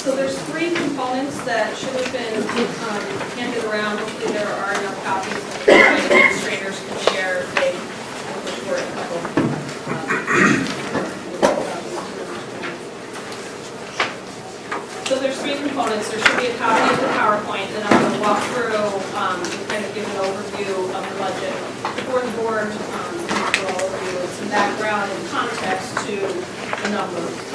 So there's three components that should have been handed around. Hopefully there are enough copies that the administrators can share if they wish for a couple. So there's three components. There should be a copy of the PowerPoint that I'm going to walk through and kind of give an overview of the budget for the board, for all of you, and some background and context to the numbers.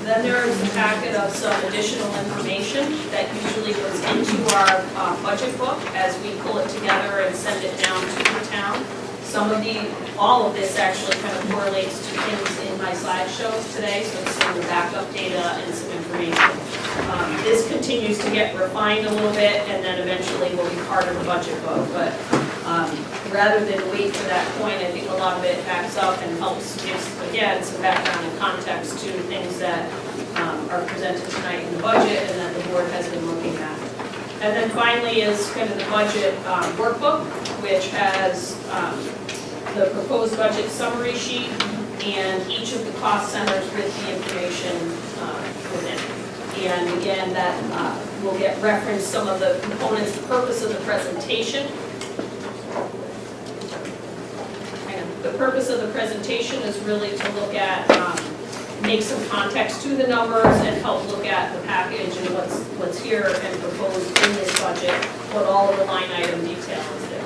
Then there is a packet of some additional information that usually goes into our budget book as we pull it together and send it down to the town. All of this actually kind of correlates to things in my slideshows today, so it's some backup data and some information. This continues to get refined a little bit and then eventually will be part of the budget book, but rather than wait for that point, I think a lot of it backs up and helps give, again, some background and context to things that are presented tonight in the budget and that the board has been looking at. And then finally is kind of the budget workbook, which has the proposed budget summary sheet and each of the cost centers with the information within. And again, that will get referenced some of the components, the purpose of the presentation. The purpose of the presentation is really to look at, make some context to the numbers and help look at the package and what's here and proposed in this budget, what all of the line item detail is there.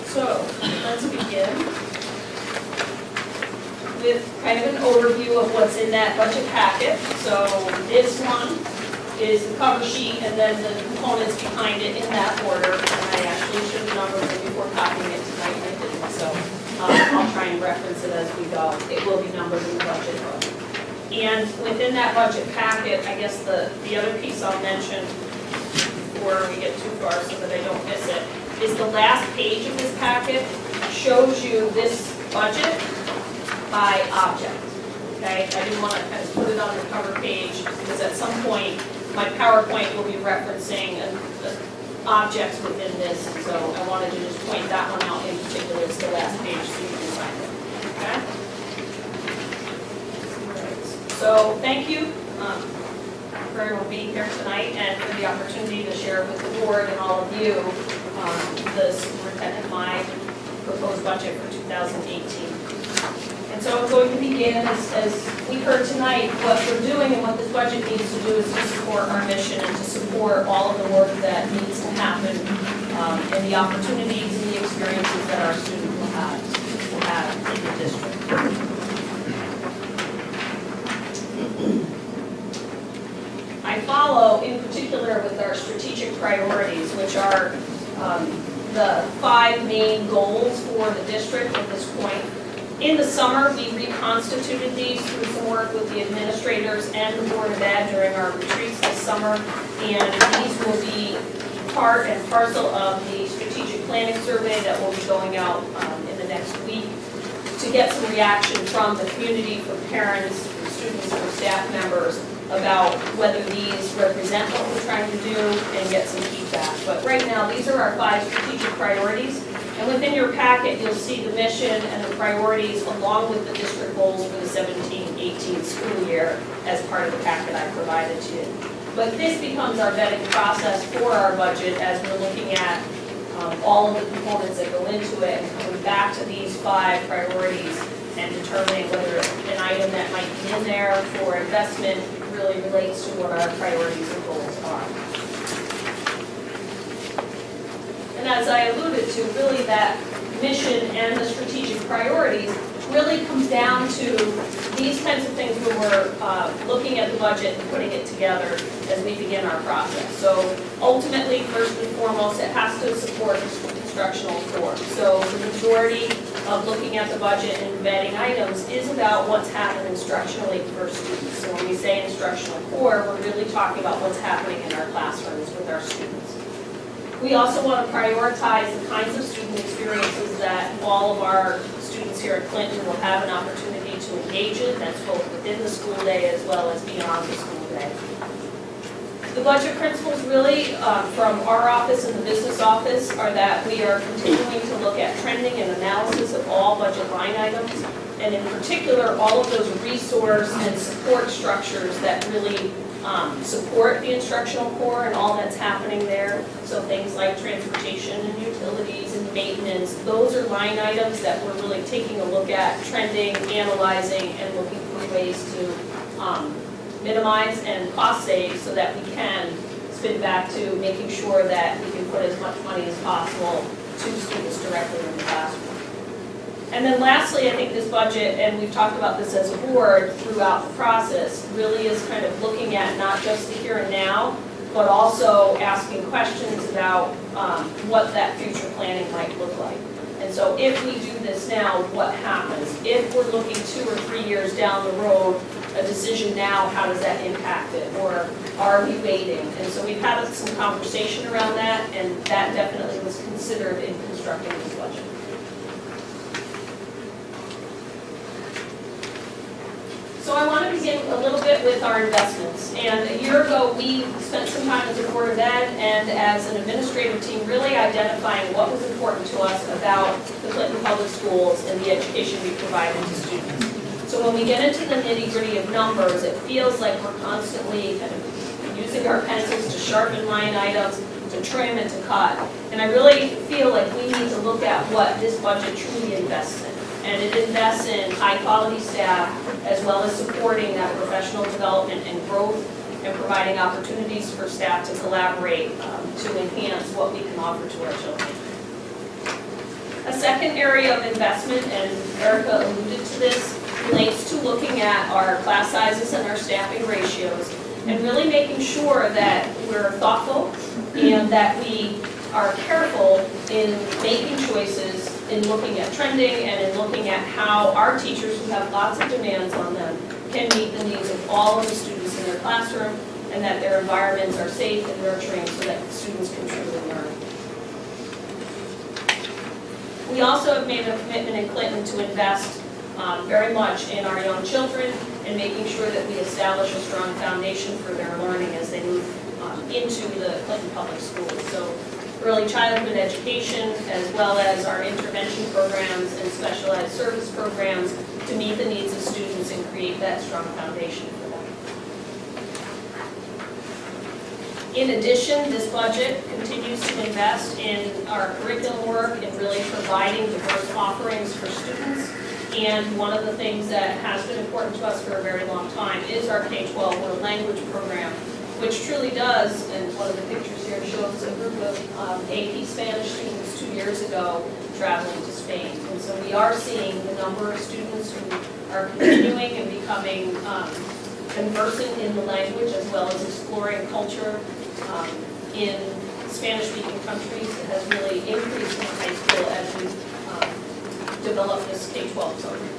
So let's begin with kind of an overview of what's in that budget packet. So this one is the cover sheet and then the components behind it in that order. And I actually should have numbered it before copying it tonight and I didn't. So I'll try and reference it as we go. It will be numbered in the budget book. And within that budget packet, I guess the other piece I'll mention before we get too far so that I don't miss it, is the last page of this packet shows you this budget by object, okay? I didn't want to kind of put it on the cover page because at some point my PowerPoint will be referencing objects within this, and so I wanted to just point that one out in particular as the last page so you can find it, okay? So thank you for everyone being here tonight and for the opportunity to share with the board and all of you the superintendent my proposed budget for 2018. And so I'm going to begin, as we heard tonight, what we're doing and what this budget needs to do is to support our mission and to support all of the work that needs to happen and the opportunities and the experiences that our students will have in the district. I follow in particular with our strategic priorities, which are the 5 main goals for the district at this point. In the summer, we reconstituted these through some work with the administrators and the Board of Ed during our retreats this summer, and these will be part and parcel of the strategic planning survey that will be going out in the next week to get some reaction from the community, from parents, from students, from staff members about whether these represent what we're trying to do and get some feedback. But right now, these are our 5 strategic priorities. And within your packet, you'll see the mission and the priorities along with the district goals for the 17-18 school year as part of the packet I provided to you. But this becomes our vetting process for our budget as we're looking at all of the components that go into it and coming back to these 5 priorities and determining whether an item that might be in there for investment really relates to what our priorities and goals are. And as I alluded to, really that mission and the strategic priorities really comes down to these kinds of things when we're looking at the budget and putting it together as we begin our process. So ultimately, first and foremost, it has to support instructional core. So the majority of looking at the budget and vetting items is about what's happening instructionally for students. So when we say instructional core, we're really talking about what's happening in our classrooms with our students. We also want to prioritize the kinds of student experiences that all of our students here at Clinton will have an opportunity to engage in. That's both within the school day as well as beyond the school day. The budget principles really, from our office and the business office, are that we are continuing to look at trending and analysis of all budget line items, and in particular, all of those resource and support structures that really support the instructional core and all that's happening there. So things like transportation and utilities and maintenance, those are line items that we're really taking a look at, trending, analyzing, and looking for ways to minimize and cost save so that we can spin back to making sure that we can put as much money as possible to students directly in the classroom. And then lastly, I think this budget, and we've talked about this as a board throughout the process, really is kind of looking at not just the here and now, but also asking questions about what that future planning might look like. And so if we do this now, what happens? If we're looking 2 or 3 years down the road, a decision now, how does that impact it? Or are we waiting? And so we've had some conversation around that, and that definitely was considered in constructing this budget. So I want to begin a little bit with our investments. And a year ago, we spent some time as a Board of Ed and as an administrative team really identifying what was important to us about the Clinton Public Schools and the education we provided to students. So when we get into the nitty-gritty of numbers, it feels like we're constantly kind of using our pencils to sharpen line items, to trim and to cut. And I really feel like we need to look at what this budget truly invests in. And it invests in high-quality staff, as well as supporting that professional development and growth, and providing opportunities for staff to collaborate to enhance what we can offer to our children. A second area of investment, and Erica alluded to this, relates to looking at our class sizes and our staffing ratios, and really making sure that we're thoughtful and that we are careful in making choices, in looking at trending, and in looking at how our teachers who have lots of demands on them can meet the needs of all of the students in their classroom, and that their environments are safe and nurturing so that students can truly learn. We also have made a commitment in Clinton to invest very much in our young children and making sure that we establish a strong foundation for their learning as they move into the Clinton Public Schools. So early childhood education, as well as our intervention programs and specialized service programs to meet the needs of students and create that strong foundation for them. In addition, this budget continues to invest in our curriculum work and really providing diverse offerings for students. And one of the things that has been important to us for a very long time is our K-12 World Language Program, which truly does, and one of the pictures here shows a group of AP Spanish students 2 years ago traveling to Spain. And so we are seeing the number of students who are continuing and becoming conversant in the language, as well as exploring culture in Spanish-speaking countries. It has really increased in high school as we develop this K-12 program.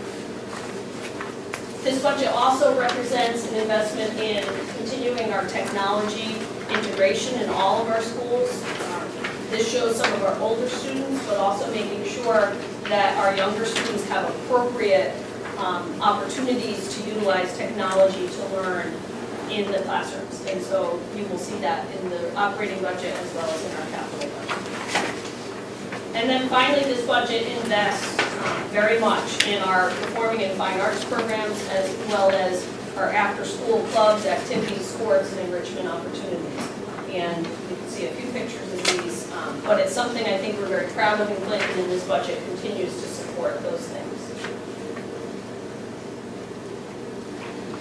This budget also represents an investment in continuing our technology integration in all of our schools. This shows some of our older students, but also making sure that our younger students have appropriate opportunities to utilize technology to learn in the classrooms. And so you will see that in the operating budget as well as in our capital budget. And then finally, this budget invests very much in our performing and fine arts programs, as well as our after-school clubs, activities, sports, and enrichment opportunities. And you can see a few pictures of these, but it's something I think we're very proud of in Clinton, and this budget continues to support those things.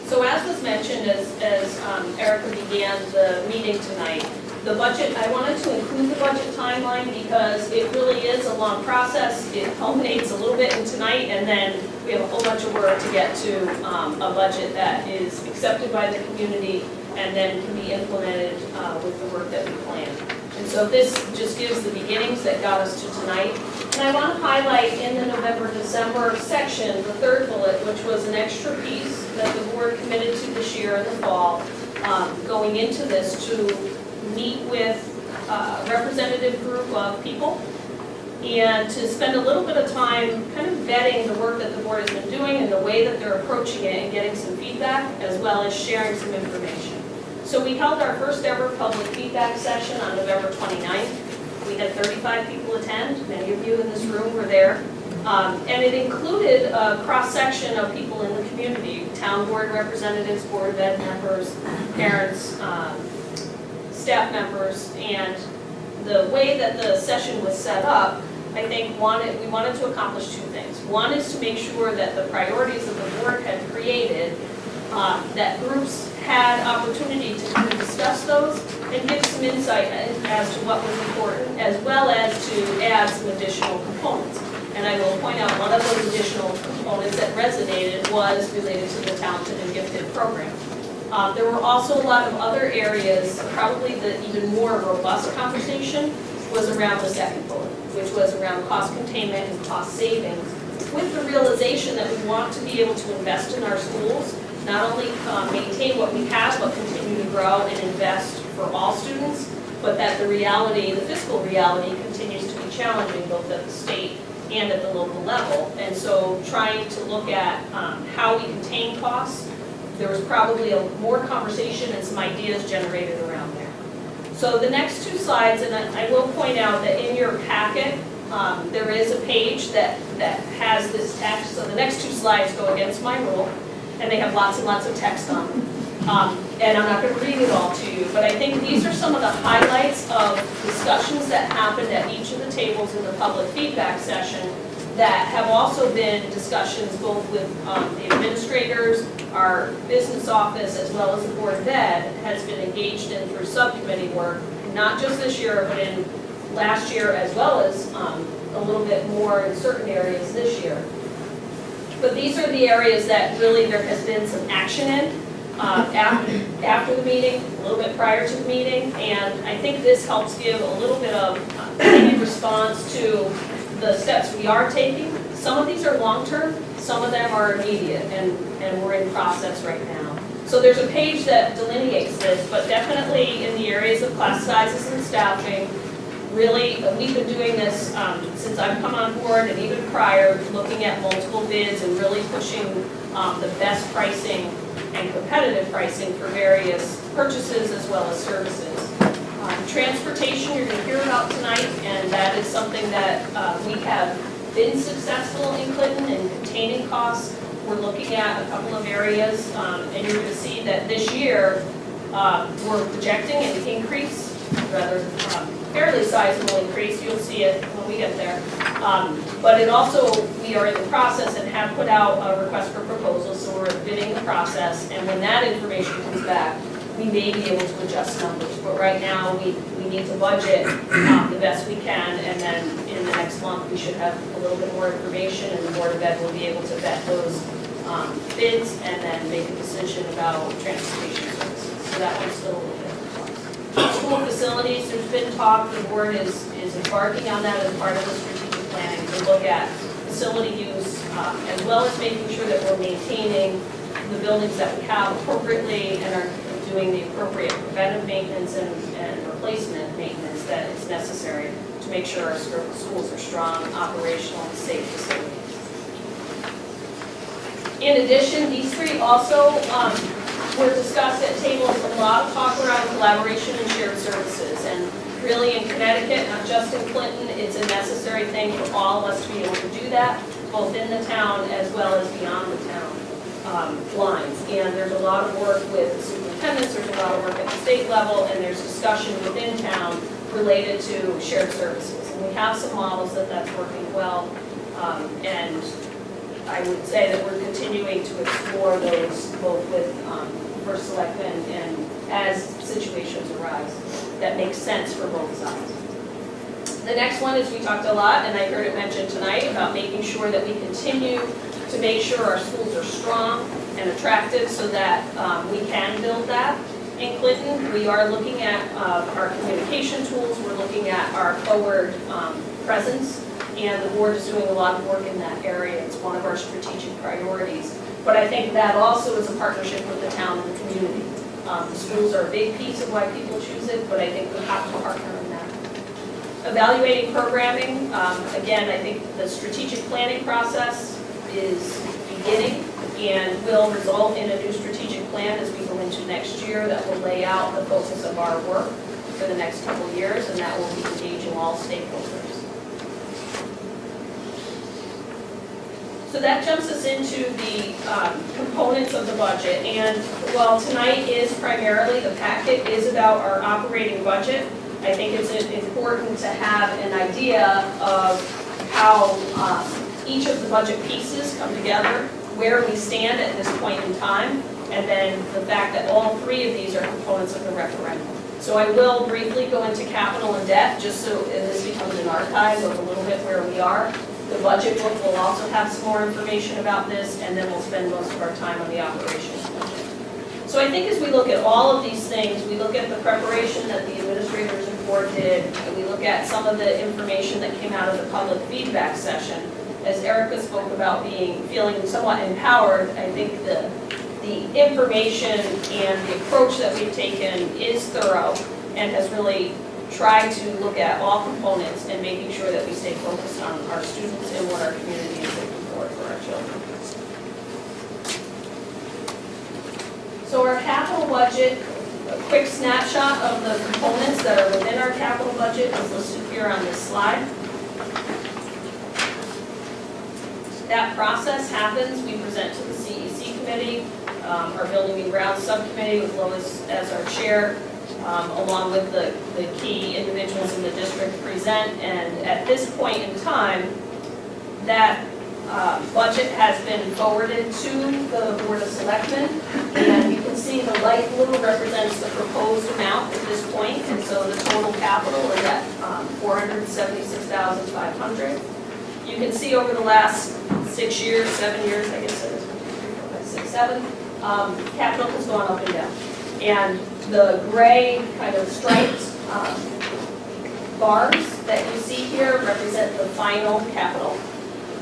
So as was mentioned, as Erica began the meeting tonight, the budget, I wanted to include the budget timeline because it really is a long process. It culminates a little bit in tonight, and then we have a whole bunch of work to get to a budget that is accepted by the community and then can be implemented with the work that we plan. And so this just gives the beginnings that got us to tonight. And I want to highlight in the November-December section, the third bullet, which was an extra piece that the board committed to this year in the fall, going into this to meet with a representative group of people and to spend a little bit of time kind of vetting the work that the board has been doing and the way that they're approaching it and getting some feedback, as well as sharing some information. So we held our first ever public feedback session on November 29th. We had 35 people attend, many of you in this room were there. And it included a cross-section of people in the community, town board representatives, board of ed members, parents, staff members, and the way that the session was set up, I think we wanted to accomplish two things. One is to make sure that the priorities that the board had created, that groups had opportunity to kind of discuss those and give some insight as to what was important, as well as to add some additional components. And I will point out one of those additional components that resonated was related to the Talented and Gifted program. There were also a lot of other areas, probably the even more robust conversation was around the second bullet, which was around cost containment and cost savings, with the realization that we want to be able to invest in our schools, not only maintain what we have, but continue to grow and invest for all students, but that the reality, the fiscal reality, continues to be challenging both at the state and at the local level. And so trying to look at how we contain costs, there was probably more conversation and some ideas generated around there. So the next two slides, and I will point out that in your packet, there is a page that has this text. So the next two slides go against my rule, and they have lots and lots of text on them. And I'm not going to read it all to you, but I think these are some of the highlights of discussions that happened at each of the tables in the public feedback session that have also been discussions both with the administrators, our business office, as well as the Board of Ed has been engaged in through subcommittee work, not just this year, but in last year, as well as a little bit more in certain areas this year. But these are the areas that really there has been some action in after the meeting, a little bit prior to the meeting, and I think this helps give a little bit of response to the steps we are taking. Some of these are long-term, some of them are immediate, and we're in process right now. So there's a page that delineates this, but definitely in the areas of class sizes and staffing, really, we've been doing this since I've come on board and even prior, looking at multiple bids and really pushing the best pricing and competitive pricing for various purchases as well as services. Transportation, you're going to hear about tonight, and that is something that we have been successful in Clinton in containing costs. We're looking at a couple of areas, and you're going to see that this year we're projecting an increase, rather fairly sizable increase. You'll see it when we get there. But it also, we are in the process and have put out a request for proposals, so we're bidding the process, and when that information comes back, we may be able to adjust numbers. But right now, we need to budget the best we can, and then in the next month, we should have a little bit more information, and the Board of Ed will be able to vet those bids and then make a decision about transportation services. So that one's still a little bit in flux. School facilities, there's been talk, the board is embarking on that as part of the strategic planning to look at facility use, as well as making sure that we're maintaining the buildings that we have appropriately and are doing the appropriate preventive maintenance and replacement maintenance that is necessary to make sure our schools are strong, operational, and safe facilities. In addition, these three also were discussed at tables. A lot of talk around collaboration and shared services, and really in Connecticut, not just in Clinton, it's a necessary thing for all of us to be able to do that, both in the town as well as beyond the town lines. And there's a lot of work with the superintendents, there's a lot of work at the state level, and there's discussion within town related to shared services. And we have some models that's working well, and I would say that we're continuing to explore those both with First Selectmen and as situations arise that make sense for both sides. The next one is we talked a lot, and I heard it mentioned tonight, about making sure that we continue to make sure our schools are strong and attractive so that we can build that. In Clinton, we are looking at our communication tools, we're looking at our forward presence, and the board is doing a lot of work in that area. It's one of our strategic priorities. But I think that also is a partnership with the town and the community. The schools are a big piece of why people choose it, but I think we have to partner in that. Evaluating programming, again, I think the strategic planning process is beginning and will result in a new strategic plan as we go into next year that will lay out the focus of our work for the next couple of years, and that will be engaging all stakeholders. So that jumps us into the components of the budget, and while tonight is primarily, the packet is about our operating budget, I think it's important to have an idea of how each of the budget pieces come together, where we stand at this point in time, and then the fact that all three of these are components of the referendum. So I will briefly go into capital and debt, just so this becomes an archive of a little bit where we are. The budget book will also have some more information about this, and then we'll spend most of our time on the operations budget. So I think as we look at all of these things, we look at the preparation that the administrators report did, and we look at some of the information that came out of the public feedback session. As Erica spoke about feeling somewhat empowered, I think the information and the approach that we've taken is thorough and has really tried to look at all components and making sure that we stay focused on our students and what our community is looking for our children. So our capital budget, a quick snapshot of the components that are within our capital budget is listed here on this slide. That process happens, we present to the CEC committee, our building and grounds subcommittee with Lois as our chair, along with the key individuals in the district present, and at this point in time, that budget has been forwarded to the Board of Selectmen, and you can see the light blue represents the proposed amount at this point, and so the total capital is at $476,500. You can see over the last 6 years, 7 years, I guess it is 6, 7, capital has gone up and down. And the gray kind of striped bars that you see here represent the final capital.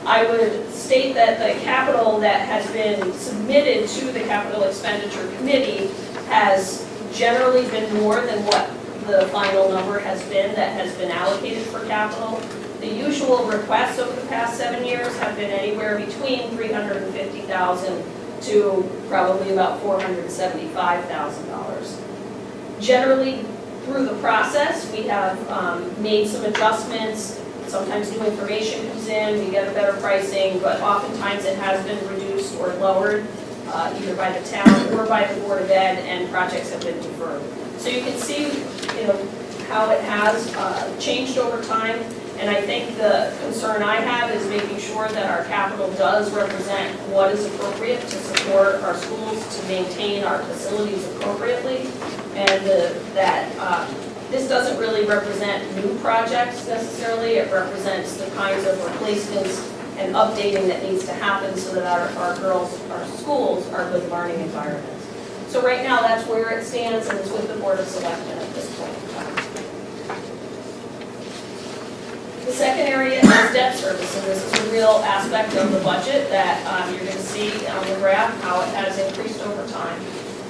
I would state that the capital that has been submitted to the Capital Expenditure Committee has generally been more than what the final number has been that has been allocated for capital. The usual requests over the past 7 years have been anywhere between $350,000 to probably about $475,000. Generally, through the process, we have made some adjustments. Sometimes new information comes in, we get a better pricing, but oftentimes it has been reduced or lowered either by the town or by the Board of Ed, and projects have been deferred. So you can see, how it has changed over time. And I think the concern I have is making sure that our capital does represent what is appropriate to support our schools, to maintain our facilities appropriately, and that this doesn't really represent new projects necessarily. It represents the kinds of replacements and updating that needs to happen so that our schools are good learning environments. So right now, that's where it stands, and it's with the Board of Selectmen at this point in time. The second area is debt service, and this is a real aspect of the budget that you're going to see on the graph how it has increased over time.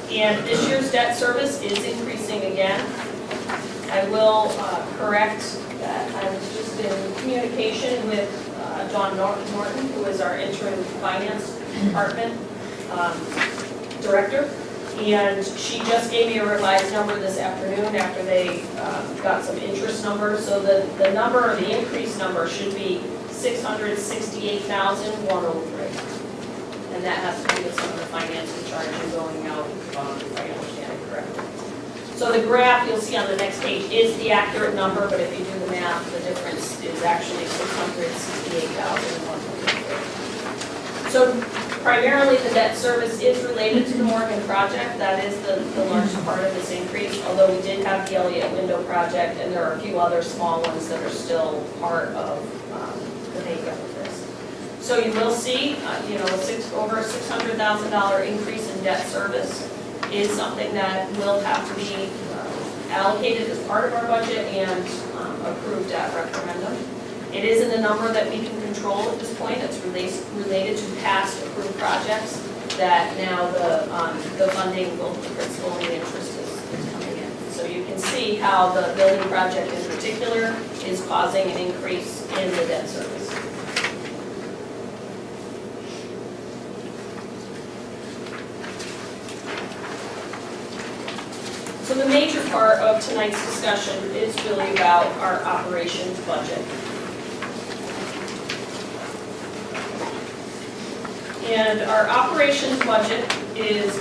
And this year's debt service is increasing again. I will correct that I was just in communication with Dawn Norton, who is our interim finance department director. And she just gave me a revised number this afternoon after they got some interest numbers. So the number, the increased number should be $668,103. And that has to do with some of the financing charges going out, if I understand it correctly. So the graph you'll see on the next page is the accurate number, but if you do the math, the difference is actually $668,103. So primarily, the debt service is related to the Morgan project. That is the largest part of this increase, although we did have the Elliott window project, and there are a few other small ones that are still part of the makeup of this. So you will see, over $600,000 increase in debt service is something that will have to be allocated as part of our budget and approved at referendum. It isn't a number that we can control at this point. It's related to past approved projects that now the funding, both the principal and the interest is coming in. So you can see how the building project in particular is causing an increase in the debt service. the major part of tonight's discussion is really about our operations budget. And our operations budget is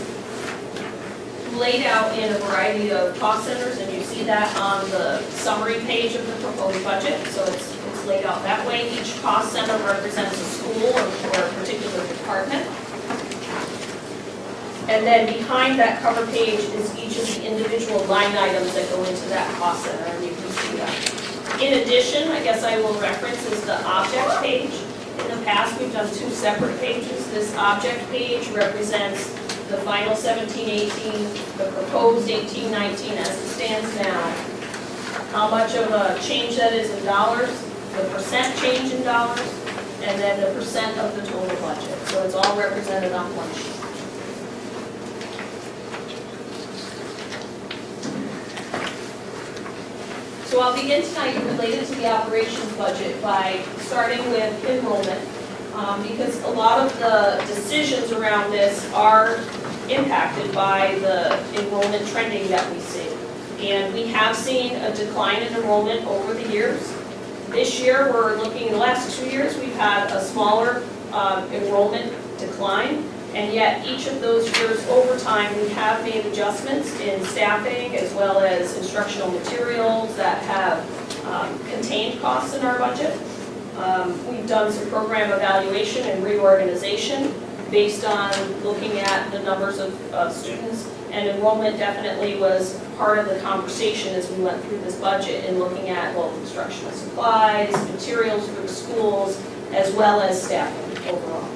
laid out in a variety of cost centers, and you see that on the summary page of the proposed budget. So it's laid out that way. Each cost center represents a school or a particular department. And then behind that cover page is each of the individual line items that go into that cost center, and you can see that. In addition, I guess I will reference is the object page. In the past, we've done two separate pages. This object page represents the final 17-18, the proposed 18-19 as it stands now, how much of a change that is in dollars, the percent change in dollars, and then the percent of the total budget. So it's all represented on one sheet. So I'll begin tonight related to the operations budget by starting with enrollment, because a lot of the decisions around this are impacted by the enrollment trending that we see. And we have seen a decline in enrollment over the years. This year, we're looking, the last 2 years, we've had a smaller enrollment decline. And yet, each of those years over time, we have made adjustments in staffing as well as instructional materials that have contained costs in our budget. We've done some program evaluation and reorganization based on looking at the numbers of students. And enrollment definitely was part of the conversation as we went through this budget in looking at both instructional supplies, materials for the schools, as well as staffing overall.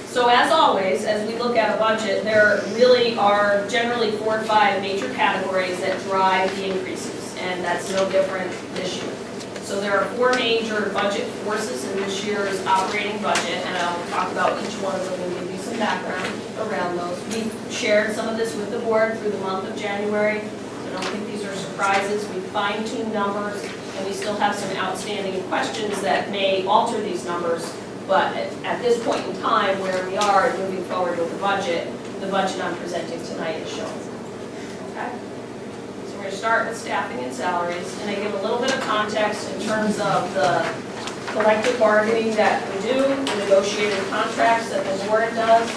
So as always, as we look at a budget, there really are generally 4 or 5 major categories that drive the increases, and that's no different this year. So there are 4 major budget forces in this year's operating budget, and I'll talk about each one of them and give you some background around those. We shared some of this with the board through the month of January, so I don't think these are surprises. We fine-tuned numbers, and we still have some outstanding questions that may alter these numbers. But at this point in time, where we are moving forward with the budget I'm presenting tonight is shown. Okay? So we're going to start with staffing and salaries, and I give a little bit of context in terms of the collective bargaining that we do, the negotiated contracts that the board does.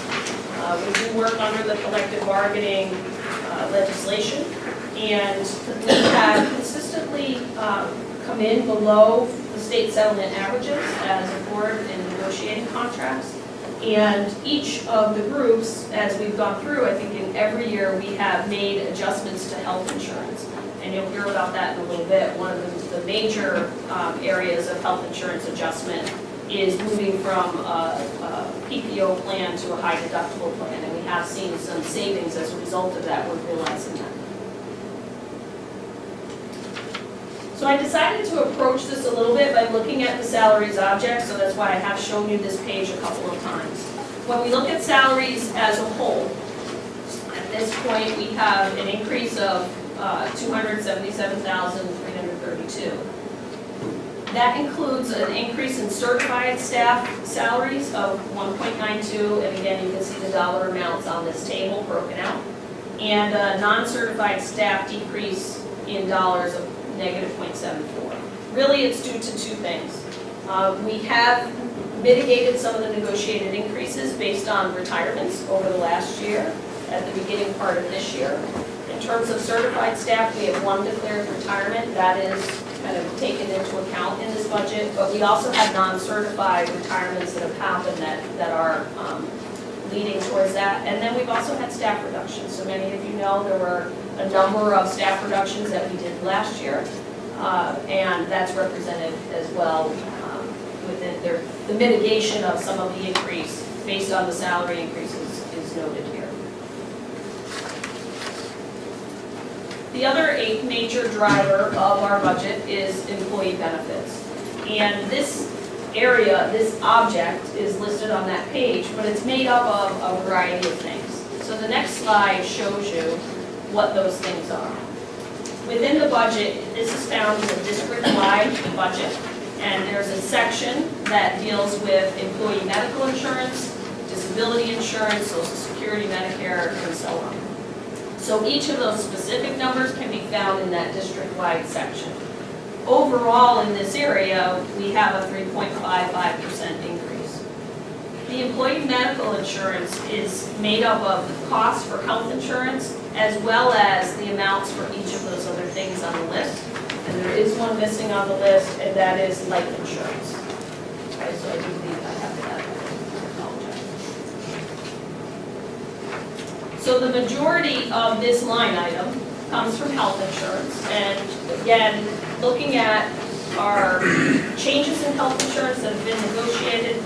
We do work under the collective bargaining legislation, and we have consistently come in below the state settlement averages as a board in negotiating contracts. And each of the groups, as we've gone through, I think in every year we have made adjustments to health insurance. And you'll hear about that in a little bit. One of the major areas of health insurance adjustment is moving from a PPO plan to a high deductible plan. And we have seen some savings as a result of that. We're realizing that. So I decided to approach this a little bit by looking at the salaries object, so that's why I have shown you this page a couple of times. When we look at salaries as a whole, at this point we have an increase of $277,332. That includes an increase in certified staff salaries of 1.92, and again you can see the dollar amounts on this table broken out, and a non-certified staff decrease in dollars of negative 0.74. Really, it's due to 2 things. We have mitigated some of the negotiated increases based on retirements over the last year, at the beginning part of this year. In terms of certified staff, we have 1 declared retirement. That is kind of taken into account in this budget, but we also have non-certified retirements that have happened that are leading towards that. And then we've also had staff reductions. So many of you know there were a number of staff reductions that we did last year, and that's represented as well within the mitigation of some of the increase based on the salary increases is noted here. The other major driver of our budget is employee benefits. And this area, this object is listed on that page, but it's made up of a variety of things. So the next slide shows you what those things are. Within the budget, this is found in the district-wide budget, and there's a section that deals with employee medical insurance, disability insurance, Social Security, Medicare, and so on. So each of those specific numbers can be found in that district-wide section. Overall, in this area, we have a 3.55% increase. The employee medical insurance is made up of the cost for health insurance as well as the amounts for each of those other things on the list. And there is one missing on the list, and that is life insurance. Okay, so I do believe I have that. I apologize. So the majority of this line item comes from health insurance. And again, looking at our changes in health insurance that have been negotiated,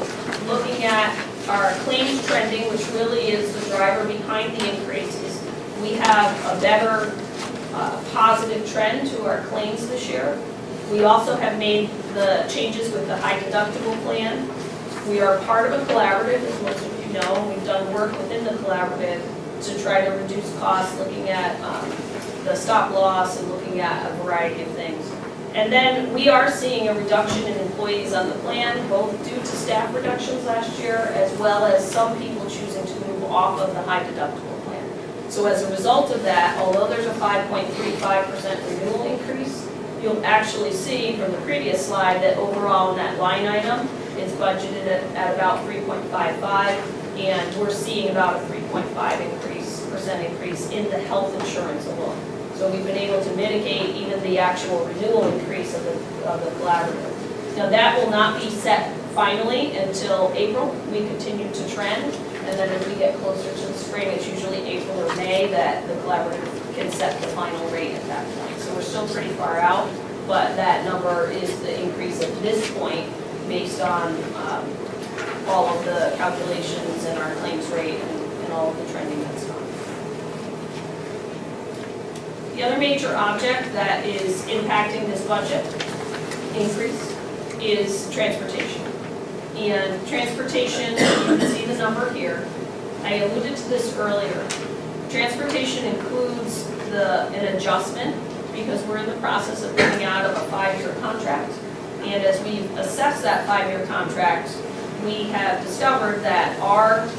looking at our claims trending, which really is the driver behind the increases, we have a better positive trend to our claims this year. We also have made the changes with the high deductible plan. We are part of a collaborative, as most of you know, and we've done work within the collaborative to try to reduce costs, looking at the stop loss and looking at a variety of things. And then we are seeing a reduction in employees on the plan, both due to staff reductions last year, as well as some people choosing to move off of the high deductible plan. So as a result of that, although there's a 5.35% renewal increase, you'll actually see from the previous slide that overall in that line item, it's budgeted at about 3.55, and we're seeing about a 3.5% increase in the health insurance alone. So we've been able to mitigate even the actual renewal increase of the collaborative. Now that will not be set finally until April. We continue to trend, and then as we get closer to the spring, it's usually April or May that the collaborative can set the final rate at that point. So we're still pretty far out, but that number is the increase at this point based on all of the calculations and our claims rate and all of the trending that's done. The other major object that is impacting this budget increase is transportation. And transportation, you can see the number here. I alluded to this earlier. Transportation includes an adjustment because we're in the process of coming out of a 5-year contract. And as we assess that 5-year contract, we have discovered that our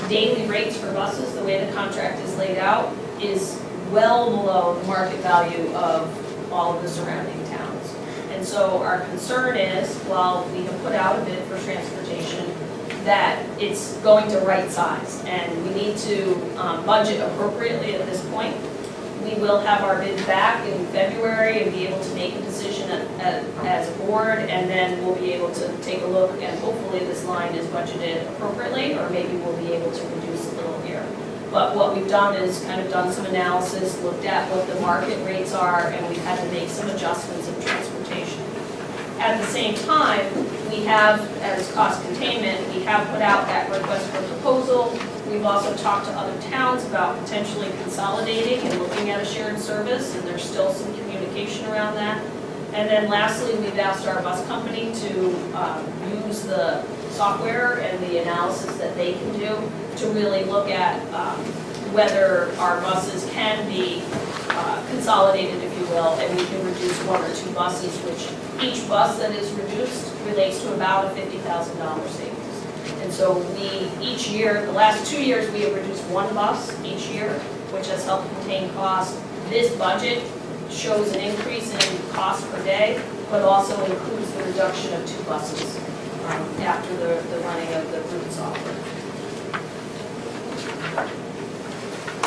daily rates for buses, the way the contract is laid out, is well below the market value of all of the surrounding towns. And so our concern is, while we have put out a bid for transportation, that it's going to right size, and we need to budget appropriately at this point. We will have our bid back in February and be able to make a decision as a board, and then we'll be able to take a look, and hopefully this line is budgeted appropriately, or maybe we'll be able to reduce a little here. But what we've done is kind of done some analysis, looked at what the market rates are, and we've had to make some adjustments in transportation. At the same time, we have, as cost containment, we have put out that request for proposal. We've also talked to other towns about potentially consolidating and looking at a shared service, and there's still some communication around that. And then lastly, we've asked our bus company to use the software and the analysis that they can do to really look at whether our buses can be consolidated, if you will, and we can reduce 1 or 2 buses, which each bus that is reduced relates to about a $50,000 savings. And so each year, the last 2 years, we have reduced 1 bus each year, which has helped contain costs. This budget shows an increase in cost per day, but also includes the reduction of 2 buses after the running of the route software.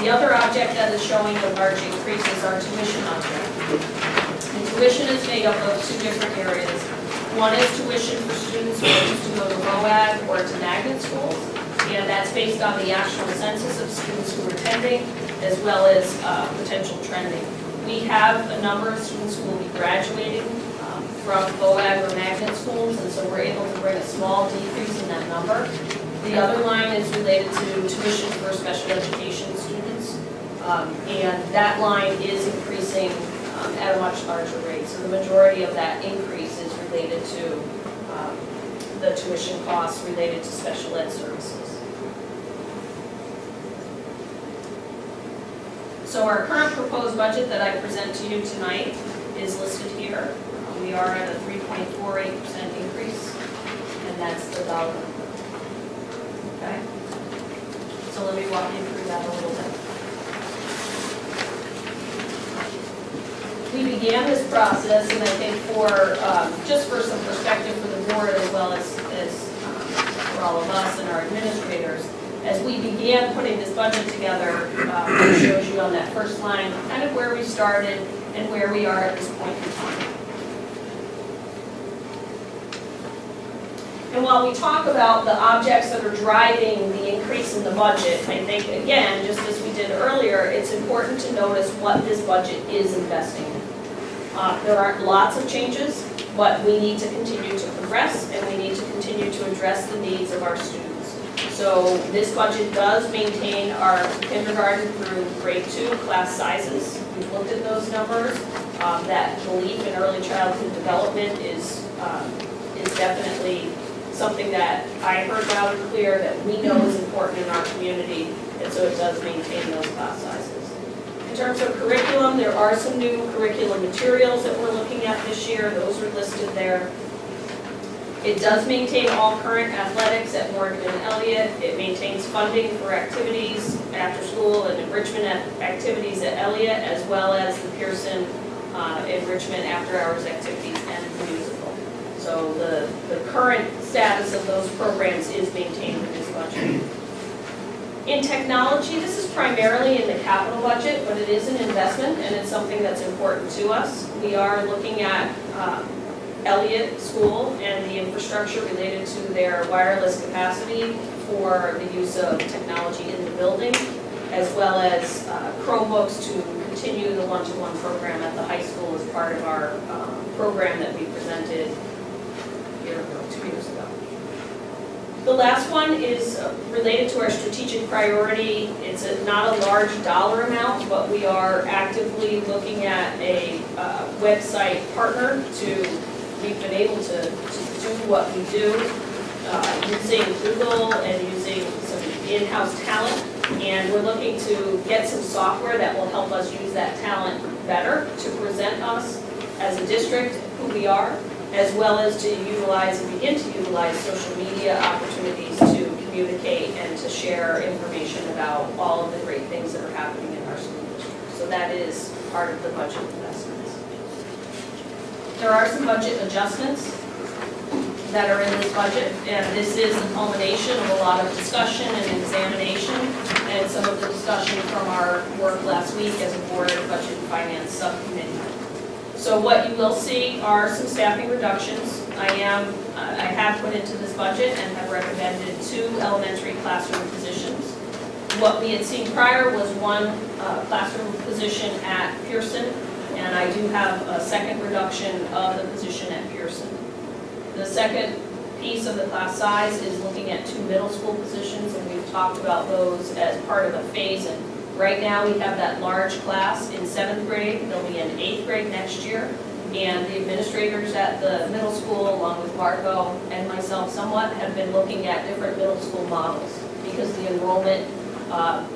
The other object that is showing a large increase is our tuition object. And tuition is made up of 2 different areas. One is tuition for students who choose to go to BOE or to magnet schools, and that's based on the actual census of students who are attending, as well as potential trending. We have a number of students who will be graduating from BOE or magnet schools, and so we're able to bring a small decrease in that number. The other line is related to tuition for special education students, and that line is increasing at a much larger rate. So the majority of that increase is related to the tuition costs related to special ed services. So our current proposed budget that I present to you tonight is listed here. We are at a 3.48% increase, and that's the dollar number. Okay? So let me walk you through that a little bit. We began this process, and I think just for some perspective for the board as well as for all of us and our administrators, as we began putting this budget together, it shows you on that first line kind of where we started and where we are at this point in time. And while we talk about the objects that are driving the increase in the budget, I think, again, just as we did earlier, it's important to notice what this budget is investing in. There aren't lots of changes, but we need to continue to progress, and we need to continue to address the needs of our students. So this budget does maintain our kindergarten through grade 2 class sizes. We've looked at those numbers. That belief in early childhood development is definitely something that I heard loud and clear that we know is important in our community, and so it does maintain those class sizes. In terms of curriculum, there are some new curriculum materials that we're looking at this year. Those are listed there. It does maintain all current athletics at Morgan and Elliott. It maintains funding for activities, after school and enrichment activities at Elliott, as well as the Pearson enrichment after hours activities and the musical. So the current status of those programs is maintained in this budget. In technology, this is primarily in the capital budget, but it is an investment and it's something that's important to us. We are looking at Elliott School and the infrastructure related to their wireless capacity for the use of technology in the building, as well as Chromebooks to continue the one-to-one program at the high school as part of our program that we presented 2 years ago. The last one is related to our strategic priority. It's not a large dollar amount, but we are actively looking at a website partner we've been able to do what we do using Google and using some in-house talent. And we're looking to get some software that will help us use that talent better to present us as a district, who we are, as well as to utilize and begin to utilize social media opportunities to communicate and to share information about all of the great things that are happening in our school district. So that is part of the budget investments. There are some budget adjustments that are in this budget, and this is the culmination of a lot of discussion and examination and some of the discussion from our work last week as a board budget and finance subcommittee. So what you will see are some staffing reductions. I have put into this budget and have recommended 2 elementary classroom positions. What we had seen prior was 1 classroom position at Pearson, and I do have a second reduction of the position at Pearson. The second piece of the class size is looking at 2 middle school positions, and we've talked about those as part of a phase. And right now we have that large class in 7th grade. They'll be in 8th grade next year. And the administrators at the middle school, along with Margot and myself somewhat, have been looking at different middle school models because the enrollment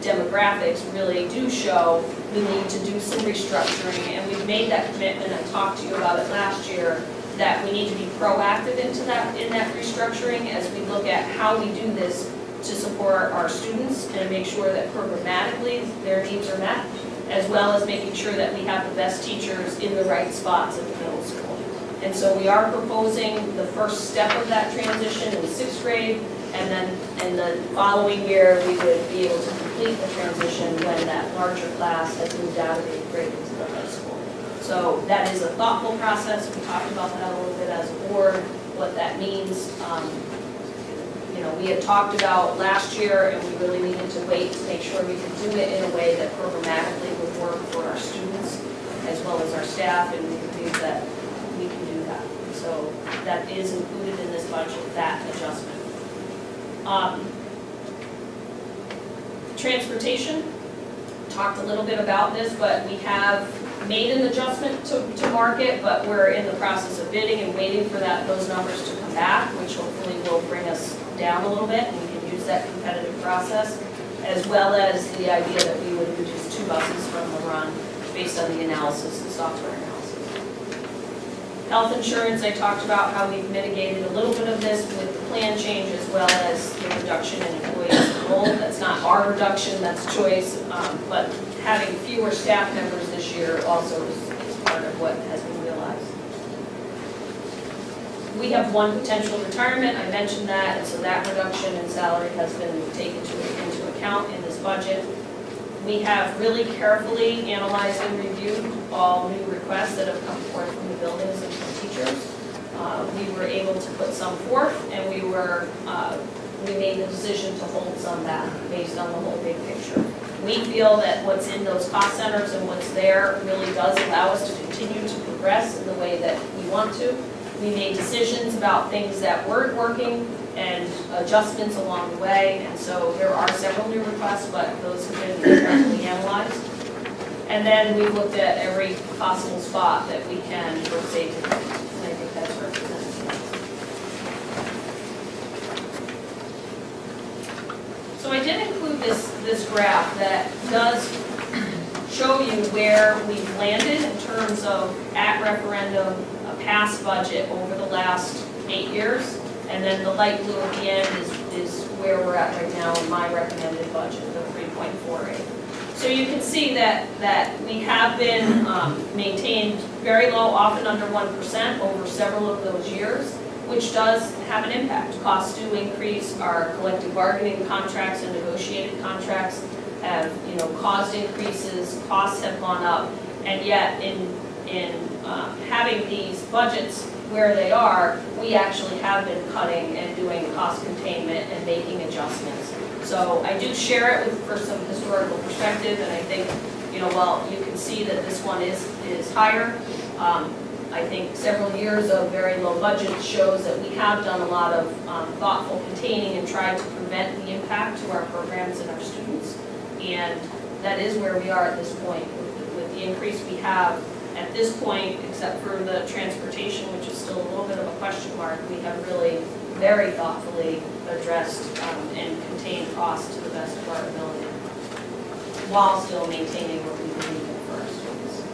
demographics really do show we need to do some restructuring. And we've made that commitment and talked to you about it last year, that we need to be proactive in that restructuring as we look at how we do this to support our students and make sure that programmatically their needs are met, as well as making sure that we have the best teachers in the right spots at the middle school. And so we are proposing the first step of that transition in 6th grade, and then in the following year we would be able to complete the transition when that larger class has moved out of 8th grade into the high school. So that is a thoughtful process. We talked about that a little bit as a board, what that means. We had talked about last year, and we really needed to wait to make sure we could do it in a way that programmatically would work for our students as well as our staff, and we believe that we can do that. So that is included in this budget, that adjustment. Transportation, talked a little bit about this, but we have made an adjustment to market, but we're in the process of bidding and waiting for those numbers to come back, which hopefully will bring us down a little bit, and we can use that competitive process, as well as the idea that we would reduce 2 buses from the run based on the analysis, the software analysis. Health insurance, I talked about how we've mitigated a little bit of this with the plan change as well as the reduction in employees enrolled. That's not our reduction, that's choice, but having fewer staff members this year also is part of what has been realized. We have one potential retirement, I mentioned that, and so that reduction in salary has been taken into account in this budget. We have really carefully analyzed and reviewed all new requests that have come forth from the buildings and from teachers. We were able to put some forth, and we made the decision to hold some back based on the whole big picture. We feel that what's in those cost centers and what's there really does allow us to continue to progress in the way that we want to. We made decisions about things that weren't working and adjustments along the way, and so there are several new requests, but those have been carefully analyzed. And then we looked at every possible spot that we can for safety, and I think that's represented here. So I did include this graph that does show you where we've landed in terms of at referendum, a past budget over the last 8 years. And then the light blue at the end is where we're at right now in my recommended budget, the 3.48. So you can see that we have been maintained very low, often under 1% over several of those years, which does have an impact. Costs do increase. Our collective bargaining contracts and negotiated contracts have, caused increases. Costs have gone up, and yet in having these budgets where they are, we actually have been cutting and doing cost containment and making adjustments. So I do share it for some historical perspective, and I think, while you can see that this one is higher, I think several years of very low budget shows that we have done a lot of thoughtful containing and tried to prevent the impact to our programs and our students. And that is where we are at this point. With the increase we have at this point, except for the transportation, which is still a little bit of a question mark, we have really very thoughtfully addressed and contained costs to the best of our ability, while still maintaining what we believe in for our students.